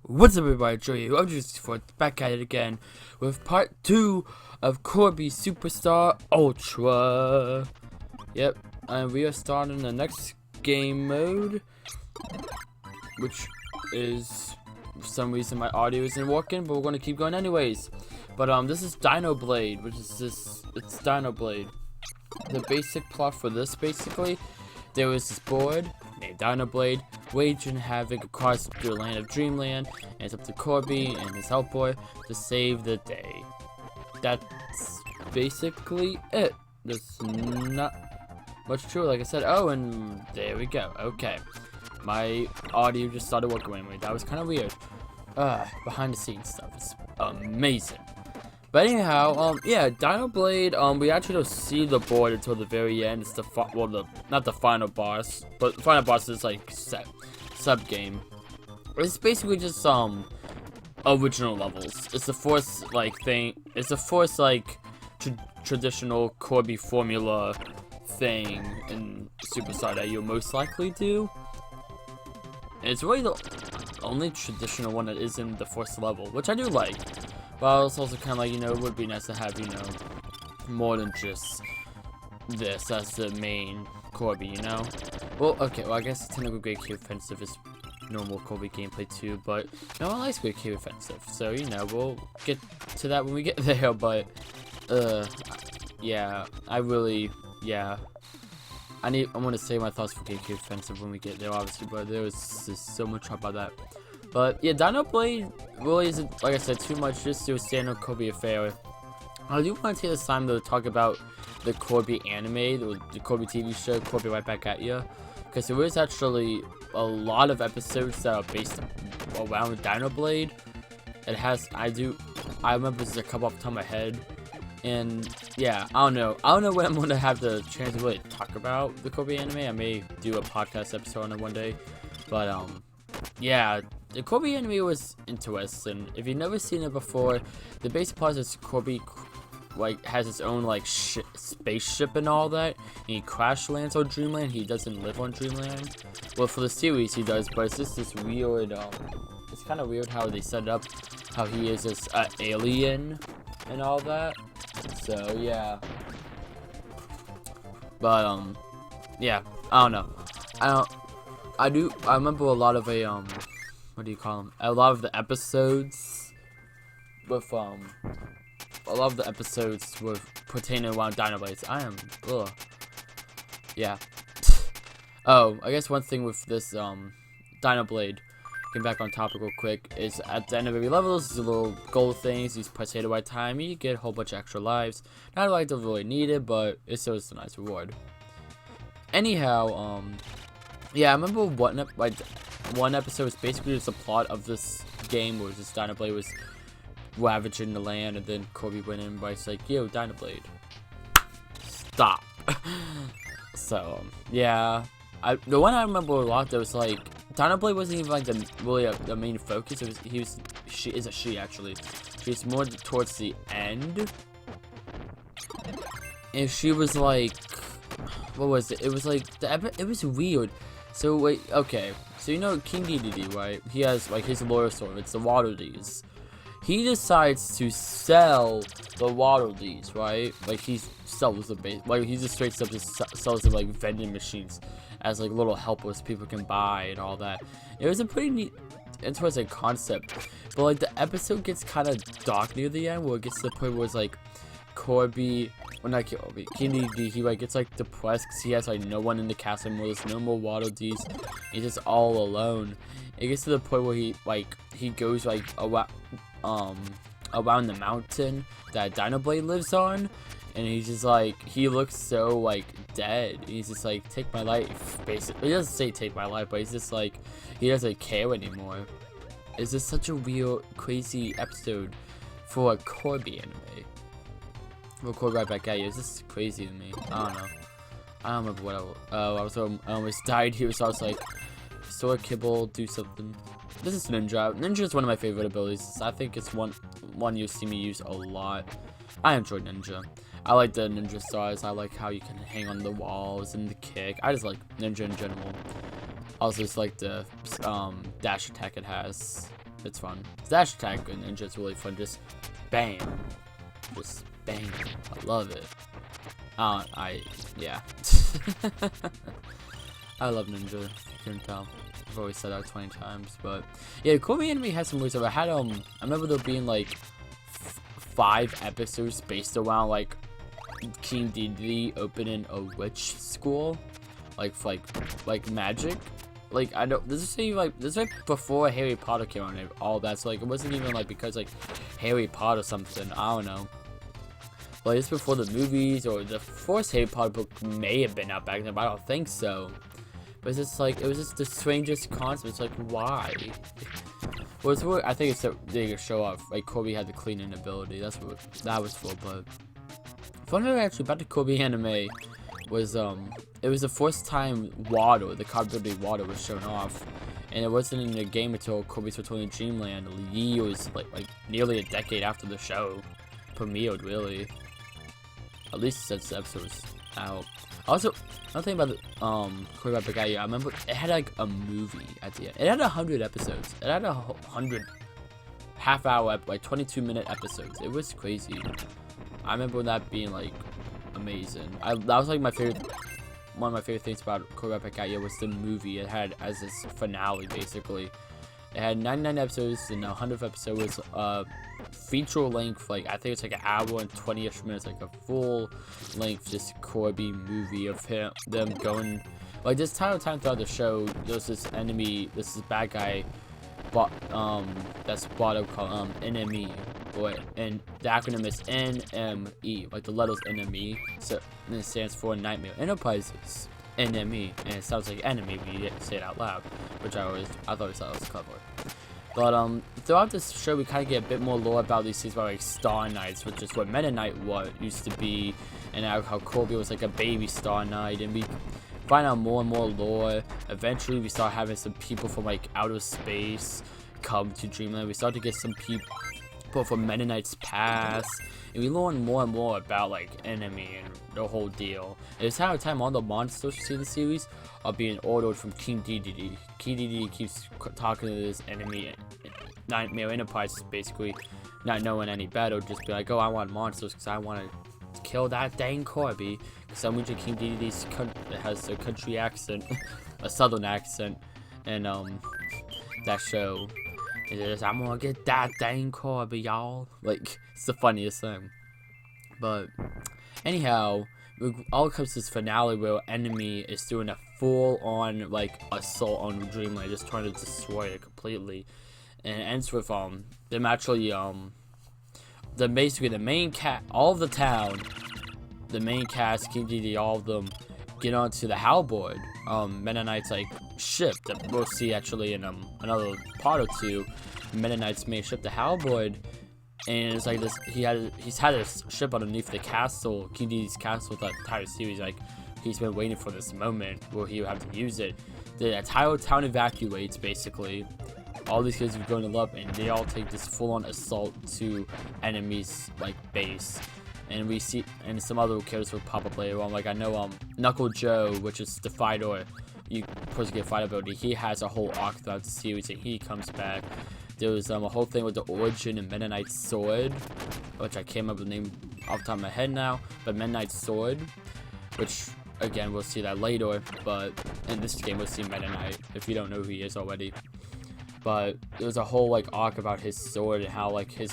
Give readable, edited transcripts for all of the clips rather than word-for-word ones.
What's up, everybody? Joe here. I'm just back at it again with part 2 of Kirby Superstar Ultra. Yep, and we are starting the next game mode, which is, for some reason, my audio isn't working, but we're going to keep going anyways. But this is Dino Blade, which is it's Dino Blade. The basic plot for this, basically, there was this board named Dino Blade, waging havoc across the land of Dreamland, and it's up to Kirby and his helper to save the day. That's basically it. There's not much to it, like I said. Oh, and there we go. Okay, my audio just started working anyway. That was kind of weird. Behind the scenes stuff is amazing. But anyhow, yeah, Dino Blade, we actually don't see the board until the very end. It's not the final boss, but the final boss is like sub game. It's basically just original levels. It's the first thing. It's the first traditional Kirby formula thing in Superstar that you'll most likely do. And it's really the only traditional one that is in the first level, which I do like. But it's also kind of like, it would be nice to have, more than just this as the main Kirby, Well, okay, well, I guess technically Great Cave Offensive is normal Kirby gameplay too, but no one likes Great Cave Offensive, so, we'll get to that when we get there, but, yeah, I want to say my thoughts for Great Cave Offensive when we get there, obviously, but there was just so much talk about that. But yeah, Dino Blade really isn't, like I said, too much, just to a standard Kirby affair. I do want to take this time to talk about the Kirby anime, the Kirby TV show, Kirby Right Back at Ya, because there is actually a lot of episodes that are based around Dino Blade. It has, I remember there's a couple off the top of my head, and yeah, I don't know when I'm going to have the chance to really talk about the Kirby anime. I may do a podcast episode on it one day, but yeah, the Kirby anime was interesting. If you've never seen it before, the basic plot is Kirby has his own spaceship and all that, and he crash lands on Dreamland. He doesn't live on Dreamland. Well, for the series he does, but it's just this weird. It's kind of weird how they set it up, how he is this alien and all that. So yeah, but yeah, I don't know. I remember a lot of what do you call them? A lot of the episodes with were pertaining around Dino Blades. Yeah. Oh, I guess one thing with this Dino Blade, getting back on topic real quick, is at the end of every level, there's little gold things. You press A the right time, you get a whole bunch of extra lives. Not like they're really needed, but it's still a nice reward. Anyhow, yeah, I remember one episode was basically just the plot of this game where this Dino Blade was ravaging the land, and then Kirby went in by like, yo, Dino Blade, stop. So yeah, the one I remember a lot, there was Dino Blade wasn't even really the main focus. She actually. She's more towards the end, and she was what was it? It was it was weird. So wait, okay. So King Dedede, right? He has his loyal sword. It's the Waddle Dees. He decides to sell the Waddle Dees, right? He sells the base. He just straight up just sells them vending machines as little helpers people can buy and all that. It was a pretty neat, interesting concept. But the episode gets kind of dark near the end, where it gets to the point where it's Kirby, well, not Kirby, King Dedede, he gets depressed because he has no one in the castle anymore. There's no more Waddle Dees. He's just all alone. It gets to the point where he goes around the mountain that Dino Blade lives on, and he's just he looks so dead. He's just take my life, basically. He doesn't say take my life, but he's just he doesn't care anymore. It's just such a weird, crazy episode for a Kirby anime. We'll call right back at you. It's just crazy to me. I don't know. I don't remember what I almost died here, so I was sword kibble, do something. This is Ninja. Ninja is one of my favorite abilities. I think it's one you'll see me use a lot. I enjoy Ninja. I like the Ninja stars. I like how you can hang on the walls and the kick. I just like Ninja in general. Also, just like the dash attack it has. It's fun. Dash attack and ninja is really fun. Just bam. Just bang. I love it. Yeah. I love ninja. You couldn't tell. I've always said that 20 times, but yeah, Kirby Anime has some weird stuff. I remember there being like 5 episodes based around like King Dedede opening a witch school, like magic. Like I don't. This is like before Harry Potter came on and all that. So like it wasn't even like because like Harry Potter or something. I don't know. Like it's before the movies or the first Harry Potter book may have been out back then, but I don't think so. But it's just like it was just the strangest concept. It's like why? Well, it's what I think it's so they could show off. Like Kirby had the cleaning ability. That's what that was for. But fun fact actually about the Kirby anime was it was the first time water, the cardboard water, was shown off, and it wasn't in the game until Kirby's Return to Dreamland years like nearly a decade after the show premiered, really. At least since the episode was out. Also, another thing about the Kirby Epic Guy, I remember it had like a movie at the end. It had 100 episodes. It had 100 half-hour, like 22-minute episodes. It was crazy. I remember that being like amazing. That was like my favorite. One of my favorite things about Kirby Epic Guy was the movie. It had as its finale basically. It had 99 episodes, and the 100th episode was feature length, like I think it's like an hour and 20ish minutes, like a full length just Kirby movie of them going like this time throughout the show. There's this bad guy, but that's bottom called enemy, and the acronym is NME, like the letters NME, so and it stands for Nightmare Enterprises. NME, and it sounds like enemy when you didn't say it out loud, which I thought that was clever. But throughout this show, we kind of get a bit more lore about these things about like Star Knights, which is what Meta Knight used to be, and how Kirby was like a baby Star Knight, and we find out more and more lore. Eventually, we start having some people from like outer space come to Dreamland. We start to get some people from Meta Knight's past, and we learn more and more about like enemy and the whole deal. And it's how time all the monsters you see in the series are being ordered from King Dedede. King Dedede keeps talking to this enemy Nightmare Enterprise, basically not knowing any better, just be like, oh, I want monsters because I want to kill that dang Kirby. For some reason, King Dedede has a country accent, a southern accent, and that show. It is, I'm gonna get that dang Kirby, y'all. Like, it's the funniest thing. But anyhow, it all comes to this finale where enemy is doing a full-on like assault on Dreamland, just trying to destroy it completely, and it ends with them actually basically the main all of the town, the main cast, King Dedede, all of them get onto the Halberd, Meta Knight's like ship that we'll see actually in another part or two. Meta Knight's main ship, the Halberd, and it's like this. He's had his ship underneath the castle, King Dedede's castle, the entire series. Like he's been waiting for this moment where he would have to use it. The entire town evacuates basically. All these kids are going to love, and they all take this full-on assault to enemies like base. And we see, and some other characters will pop up later on. Like I know Knuckle Joe, which is the fighter, you supposed to get fight ability. He has a whole arc throughout the series, and he comes back. There was a whole thing with the origin of Meta Knight's sword, which I can't remember the name off the top of my head now, but Meta Knight's sword, which again we'll see that later. But in this game we'll see Meta Knight if you don't know who he is already. But there was a whole like arc about his sword and how like his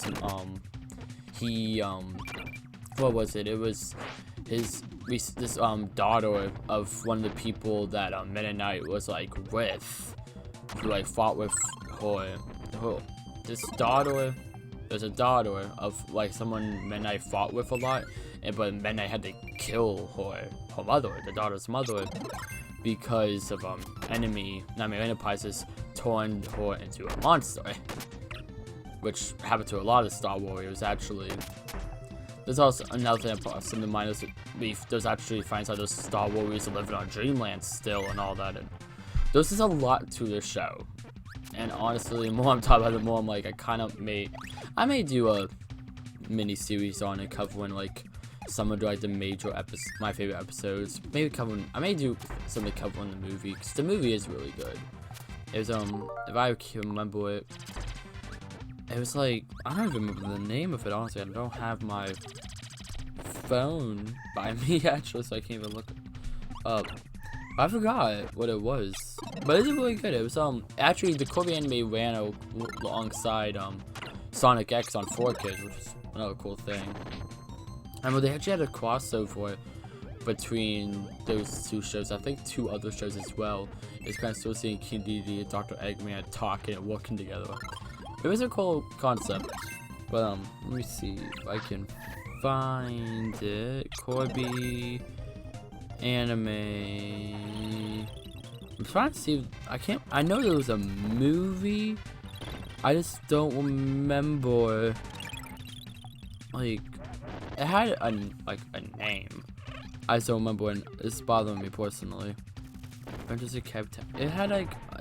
what was it? It was this daughter of one of the people that Meta Knight was like with, who like fought with her. This daughter, there's a daughter of like someone Meta Knight fought with a lot, but Meta Knight had to kill her mother, the daughter's mother, because of enemy Nightmare Enterprises turned her into a monster, which happened to a lot of Star Warriors actually. There's also another thing about some of the minus beef. There's actually finds out those Star Warriors are living on Dreamland still and all that, and there's just a lot to this show. And honestly, the more I'm talking about it, the more I'm like, I may do a mini series on it covering like some of like the major my favorite episodes. I may do something covering the movie, because the movie is really good. It was if I can remember it, It was like, I don't even remember the name of it, honestly. I don't have my phone by me, actually, so I can't even look up. I forgot what it was. But it's really good. It was, actually, the Kirby anime ran alongside, Sonic X on 4Kids, which is another cool thing. And they actually had a crossover between those two shows. I think 2 other shows as well. It's kind of still seeing King Dedede and Dr. Eggman talking and working together. It was a cool concept. But let me see if I can find it. Kirby anime. I'm trying to see if I know there was a movie. I just don't remember. Like, it had a name. I just don't remember, and it's bothering me personally. It had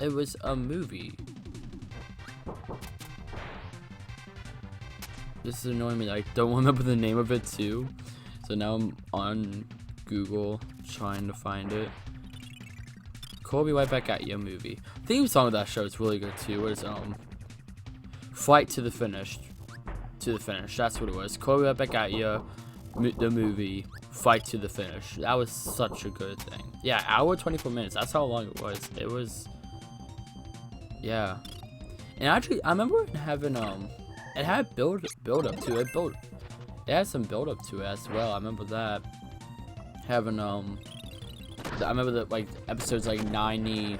it was a movie. This is annoying me. I don't remember the name of it too. So now I'm on Google trying to find it. Kirby Right Back at You movie. The theme song of that show is really good too. It was Flight to the Finish. That's what it was. Kirby Right Back at You, the movie. Fight to the Finish. That was such a good thing. Yeah, hour 24 minutes. That's how long it was. It was, yeah. And actually, I remember having it had build up to it. It had some build up to it as well. I remember that having I remember that like episodes like 90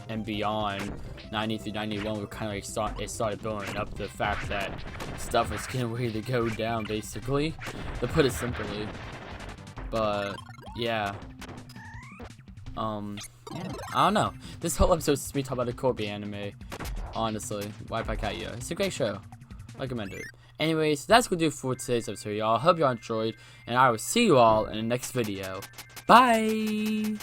and beyond, 90 through 91 were kind of like it started building up to the fact that stuff was getting ready to go down, basically, to put it simply. But yeah, yeah, I don't know. This whole episode is me talking about the Kirby anime. Honestly, Right Back at You. It's a great show. Recommend it. Anyways, that's gonna do it for today's episode, y'all. Hope y'all enjoyed, and I will see you all in the next video. Bye.